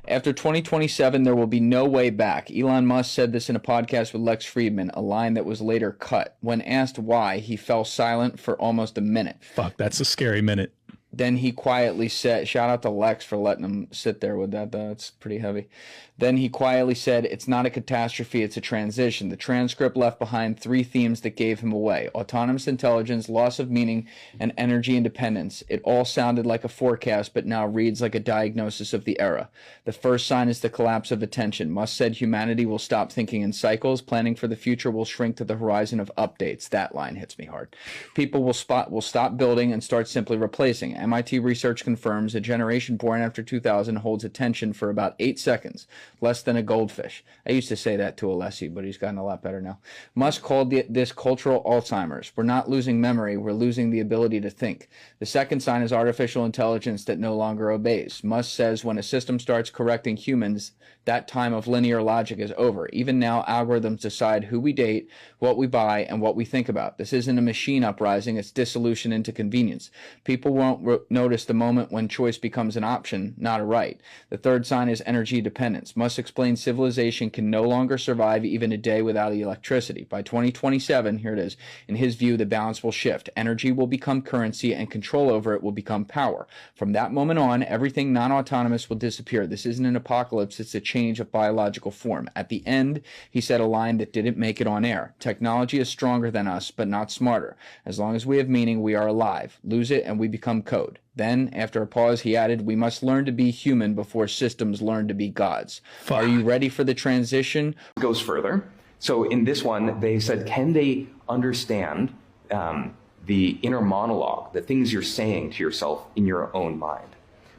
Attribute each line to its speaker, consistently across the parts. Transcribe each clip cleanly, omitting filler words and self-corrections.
Speaker 1: After 2027, there will be no way back. Elon Musk said this in a podcast with Lex Friedman, a line that was later cut. When asked why, he fell silent for almost a minute.
Speaker 2: Fuck, that's a scary minute.
Speaker 1: Then he quietly said, shout out to Lex for letting him sit there with that, though. It's pretty heavy. Then he quietly said, it's not a catastrophe, it's a transition. The transcript left behind 3 themes that gave him away: autonomous intelligence, loss of meaning, and energy independence. It all sounded like a forecast, but now reads like a diagnosis of the era. The first sign is the collapse of attention. Musk said humanity will stop thinking in cycles. Planning for the future will shrink to the horizon of updates. That line hits me hard. People will stop building and start simply replacing. MIT research confirms a generation born after 2000 holds attention for about 8 seconds. Less than a goldfish. I used to say that to Alessi, but he's gotten a lot better now. Musk called this cultural Alzheimer's. We're not losing memory, we're losing the ability to think. The second sign is artificial intelligence that no longer obeys. Musk says when a system starts correcting humans, that time of linear logic is over. Even now, algorithms decide who we date, what we buy, and what we think about. This isn't a machine uprising, it's dissolution into convenience. People won't notice the moment when choice becomes an option, not a right. The third sign is energy dependence. Musk explains civilization can no longer survive even a day without electricity. By 2027, here it is, in his view, the balance will shift. Energy will become currency, and control over it will become power. From that moment on, everything non-autonomous will disappear. This isn't an apocalypse, it's a change of biological form. At the end, he said a line that didn't make it on air. Technology is stronger than us, but not smarter. As long as we have meaning, we are alive. Lose it, and we become code. Then, after a pause, he added, we must learn to be human before systems learn to be gods.
Speaker 2: Fuck.
Speaker 1: Are you ready for the transition?
Speaker 3: It goes further. So in this one, they said, can they understand the inner monologue, the things you're saying to yourself in your own mind?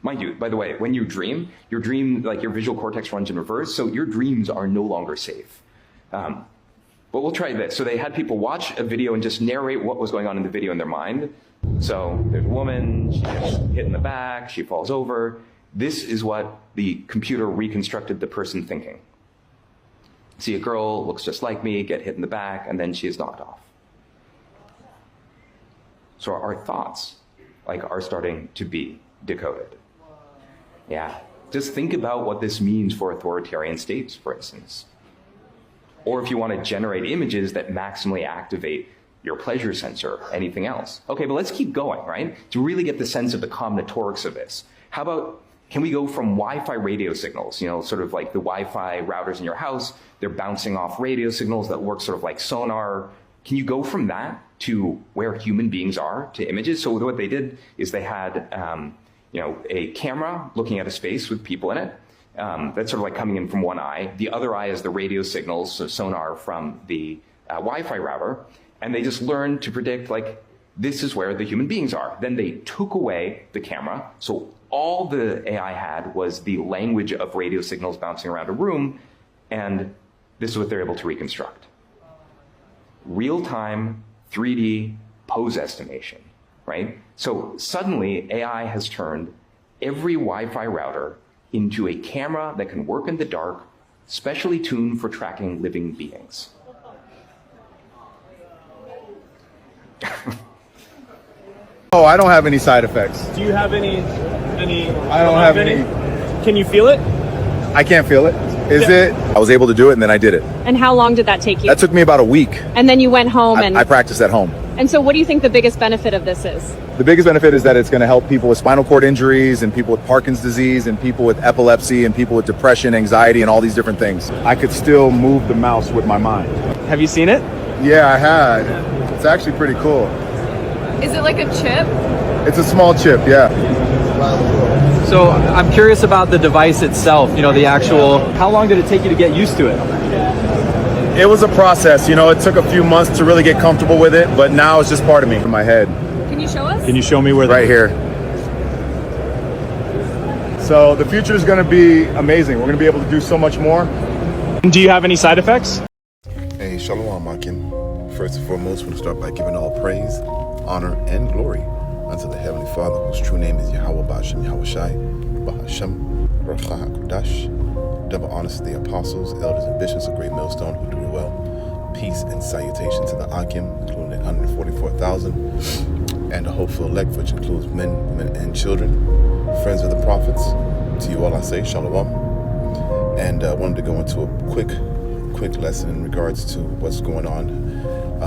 Speaker 3: Mind you, by the way, when you dream, like your visual cortex runs in reverse, so your dreams are no longer safe. But we'll try this. So they had people watch a video and just narrate what was going on in the video in their mind. So there's a woman, she gets hit in the back, she falls over. This is what the computer reconstructed the person thinking. See a girl, looks just like me, get hit in the back, and then she is knocked off. So our thoughts, are starting to be decoded. Yeah, just think about what this means for authoritarian states, for instance. Or if you want to generate images that maximally activate your pleasure sensor, anything else. Okay, but let's keep going, right? To really get the sense of the combinatorics of this. How about, can we go from Wi-Fi radio signals, sort of like the Wi-Fi routers in your house, they're bouncing off radio signals that work sort of like sonar. Can you go from that to where human beings are, to images? So what they did is they had, a camera looking at a space with people in it. That's sort of like coming in from one eye. The other eye is the radio signals, so sonar from the Wi-Fi router. And they just learned to predict, this is where the human beings are. Then they took away the camera. So all the AI had was the language of radio signals bouncing around a room. And this is what they're able to reconstruct. Real-time 3D pose estimation, right? So suddenly AI has turned every Wi-Fi router into a camera that can work in the dark, specially tuned for tracking living beings.
Speaker 4: Oh, I don't have any side effects.
Speaker 5: Do you have any?
Speaker 4: I don't have any.
Speaker 5: Can you feel it?
Speaker 4: I can't feel it. I was able to do it, and then I did it.
Speaker 6: And how long did that take you?
Speaker 4: That took me about a week.
Speaker 6: And then you went home and...
Speaker 4: I practiced at home.
Speaker 6: And so what do you think the biggest benefit of this is?
Speaker 4: The biggest benefit is that it's going to help people with spinal cord injuries and people with Parkinson's disease and people with epilepsy and people with depression, anxiety, and all these different things. I could still move the mouse with my mind.
Speaker 5: Have you seen it?
Speaker 4: Yeah, I had. It's actually pretty cool.
Speaker 6: Is it like a chip?
Speaker 4: It's a small chip, yeah.
Speaker 5: So I'm curious about the device itself, the actual, how long did it take you to get used to it?
Speaker 4: It was a process, it took a few months to really get comfortable with it, but now it's just part of me, in my head.
Speaker 6: Can you show us?
Speaker 5: Can you show me where?
Speaker 4: Right here. So the future is going to be amazing. We're going to be able to do so much more.
Speaker 5: Do you have any side effects?
Speaker 7: Hey, Shalom, Akim. First and foremost, we want to start by giving all praise, honor, and glory unto the Heavenly Father, whose true name is Yahweh Ba'ashem Yahweh Shai, Ba'ashem Racha HaKodash. Double honors to the apostles, elders, and bishops of Great Millstone who do it well. Peace and salutation to the Akim, including the 144,000, and the hopeful elect, which includes men, women, and children. Friends of the prophets, to you all I say, Shalom, and I wanted to go into a quick lesson in regards to what's going on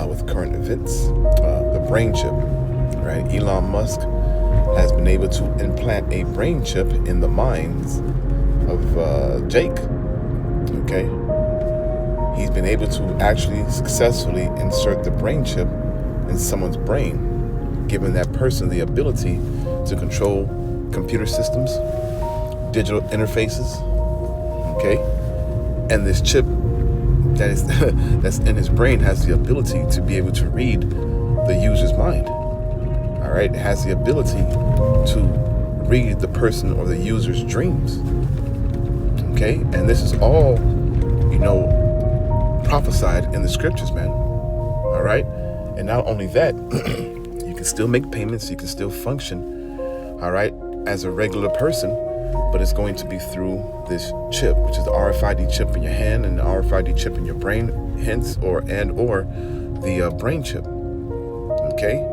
Speaker 7: with current events. The brain chip, right? Elon Musk has been able to implant a brain chip in the minds of Jake. Okay, he's been able to actually successfully insert the brain chip in someone's brain, giving that person the ability to control computer systems, digital interfaces. Okay, and this chip that is that's in his brain has the ability to be able to read the user's mind. All right, it has the ability to read the person or the user's dreams. Okay, and this is all, prophesied in the scriptures, man. All right, and not only that, you can still make payments, you can still function, all right, as a regular person, but it's going to be through this chip, which is the RFID chip in your hand and the RFID chip in your brain, hence or the brain chip. Okay,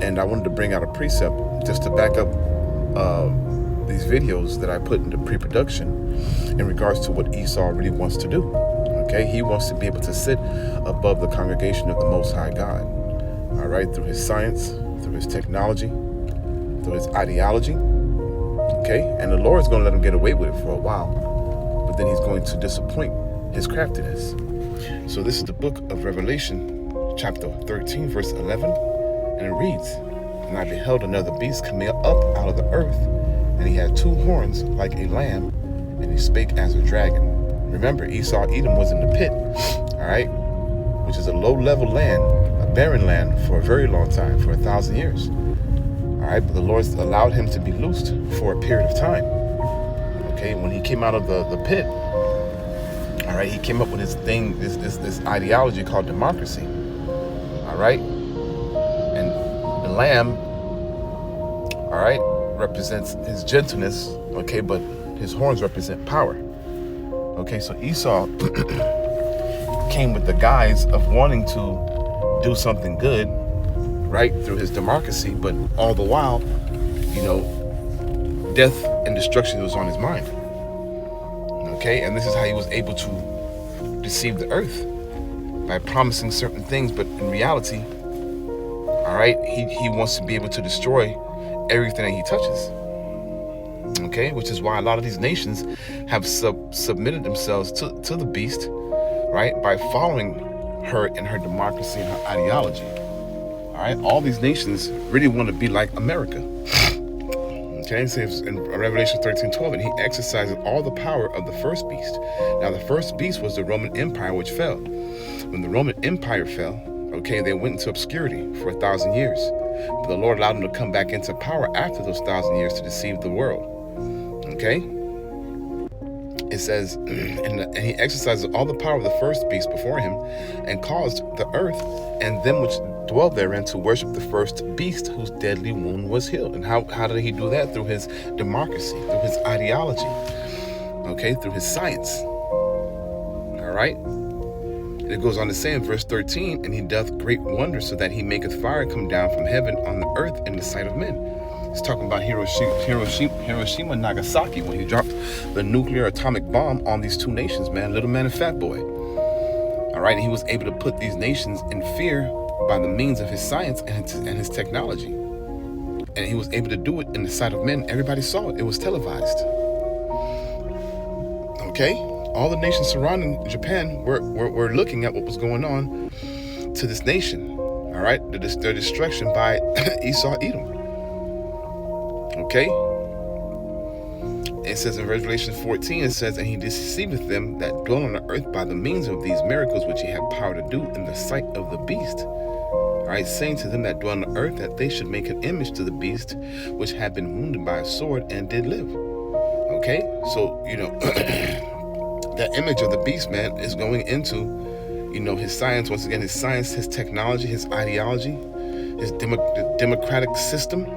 Speaker 7: and I wanted to bring out a precept just to back up these videos that I put into pre-production in regards to what Esau really wants to do. Okay, he wants to be able to sit above the congregation of the Most High God. All right, through his science, through his technology, through his ideology. Okay, and the Lord's going to let him get away with it for a while, but then he's going to disappoint his craftiness. So this is the book of Revelation, chapter 13, verse 11, and it reads, "And I beheld another beast coming up out of the earth, and he had two horns like a lamb, and he spake as a dragon." Remember, Esau Edom was in the pit, all right, which is a low-level land, a barren land for a very long time, for 1,000 years. All right, but the Lord allowed him to be loosed for a period of time. Okay, when he came out of the pit, all right, he came up with this thing, this ideology called democracy. All right, and the lamb, all right, represents his gentleness. Okay, but his horns represent power. Okay, so Esau came with the guise of wanting to do something good, right, through his democracy, but all the while, death and destruction was on his mind. Okay, and this is how he was able to deceive the earth, by promising certain things, but in reality, all right, he wants to be able to destroy everything that he touches. Okay, which is why a lot of these nations have submitted themselves to the beast, right, by following her and her democracy and her ideology. All right, all these nations really want to be like America. Okay, it says in Revelation 13:12, "And he exercises all the power of the first beast." Now, the first beast was the Roman Empire, which fell. When the Roman Empire fell, okay, they went into obscurity for 1,000 years. But the Lord allowed them to come back into power after those 1,000 years to deceive the world. Okay, it says, and he exercises all the power of the first beast before him, and caused the earth and them which dwell therein to worship the first beast, whose deadly wound was healed. And how did he do that? Through his democracy, through his ideology, okay, through his science. All right, and it goes on to say in verse 13, "And he doth great wonders, so that he maketh fire come down from heaven on the earth in the sight of men." He's talking about Hiroshima, Nagasaki, when he dropped the nuclear atomic bomb on these two nations, man, Little Man and Fat Boy. All right, and he was able to put these nations in fear by the means of his science and his technology. And he was able to do it in the sight of men. Everybody saw it. It was televised. Okay, all the nations surrounding Japan were looking at what was going on to this nation. All right, their destruction by Esau Edom. Okay, it says in Revelation 14, it says, "And he deceiveth them that dwell on the earth by the means of these miracles which he had power to do in the sight of the beast. All right, saying to them that dwell on the earth that they should make an image to the beast which had been wounded by a sword and did live." Okay, so that image of the beast, man, is going into his science. Once again, his science, his technology, his ideology, his democratic system.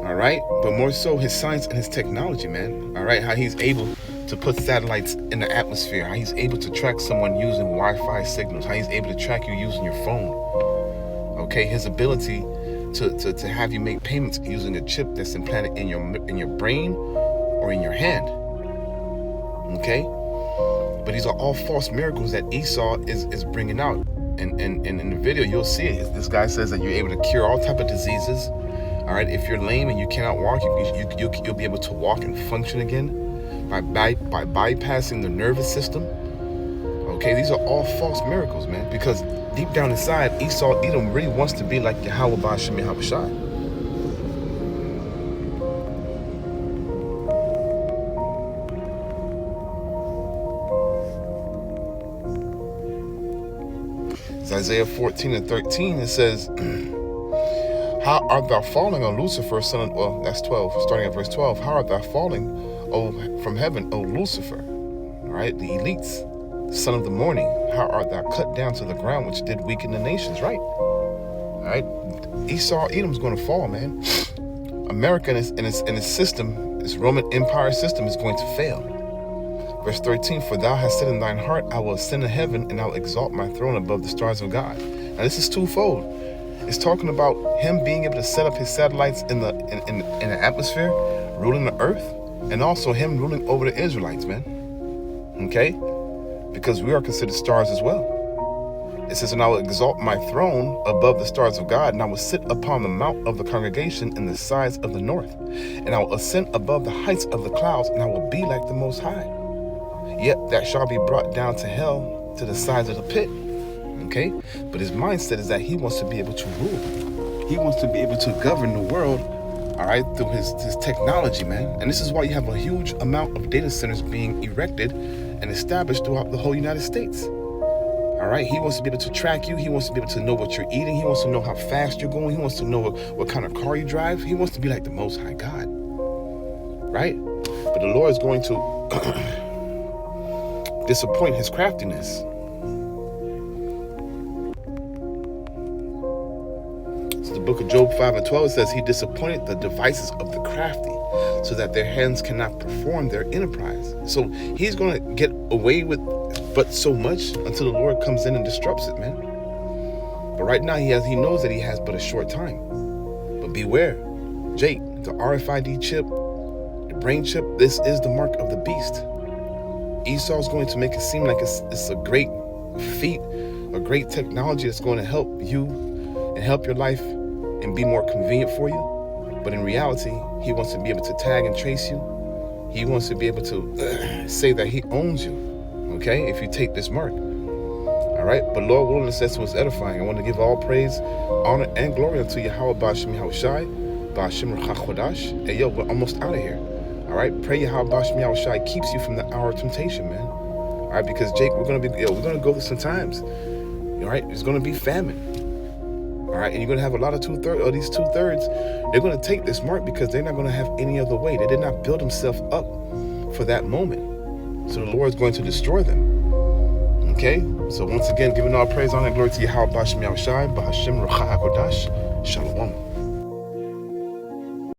Speaker 7: All right, but more so his science and his technology, man. All right, how he's able to put satellites in the atmosphere, how he's able to track someone using Wi-Fi signals, how he's able to track you using your phone. Okay, his ability to have you make payments using a chip that's implanted in your brain or in your hand. Okay? But these are all false miracles that Esau is bringing out. And in the video, you'll see it. This guy says that you're able to cure all type of diseases. All right, if you're lame and you cannot walk, you'll be able to walk and function again by bypassing the nervous system. Okay, these are all false miracles, man. Because deep down inside, Esau Edom really wants to be like Yahweh Ba'Shem Yahweh Shai. It's Isaiah 14:13. It says, "How art thou falling, O Lucifer, son of..." Well, that's 12. Starting at verse 12. "How art thou falling, O from heaven, O Lucifer?" All right, the elites. "Son of the morning, how art thou cut down to the ground, which did weaken the nations," right? All right, Esau, Edom's going to fall, man. America and its system, its Roman Empire system, is going to fail. Verse 13, "For thou hast said in thine heart, I will ascend to heaven, and I will exalt my throne above the stars of God." Now this is twofold. It's talking about him being able to set up his satellites in the atmosphere, ruling the earth, and also him ruling over the Israelites, man. Okay? Because we are considered stars as well. It says, "And I will exalt my throne above the stars of God, and I will sit upon the mount of the congregation in the sides of the north. And I will ascend above the heights of the clouds, and I will be like the Most High. Yet that shall be brought down to hell, to the sides of the pit." Okay? But his mindset is that he wants to be able to rule. He wants to be able to govern the world, all right, through his technology, man. And this is why you have a huge amount of data centers being erected and established throughout the whole United States. All right, he wants to be able to track you. He wants to be able to know what you're eating. He wants to know how fast you're going. He wants to know what kind of car you drive. He wants to be like the Most High God, right? But the Lord is going to disappoint his craftiness. So the book of Job 5:12 says, "He disappointed the devices of the crafty, so that their hands cannot perform their enterprise." So he's going to get away with but so much until the Lord comes in and disrupts it, man. But right now he knows that he has but a short time. But beware, Jake, the RFID chip, the brain chip, this is the mark of the beast. Esau's going to make it seem like it's a great feat, a great technology that's going to help you and help your life and be more convenient for you. But in reality, he wants to be able to tag and trace you. He wants to be able to say that he owns you, okay, if you take this mark. All right, but Lord willing, that's what's edifying. I want to give all praise, honor, and glory unto Yahweh Ba'Shem Yahweh Shai, Ba'Shem Ruach HaKodash. Hey, yo, we're almost out of here. All right, pray Yahweh Ba'Shem Yahweh Shai keeps you from the hour of temptation, man. All right, because Jake, we're gonna go through some times. All right, there's gonna be famine. All right, and you're gonna have a lot of these two-thirds. They're gonna take this mark because they're not gonna have any other way. They did not build themselves up for that moment. So the Lord is going to destroy them. Okay? So once again, giving all praise, honor, and glory to Yahweh Ba'Shem Yahweh Shai, Ba'Shem Ruach HaKodash. Shalom.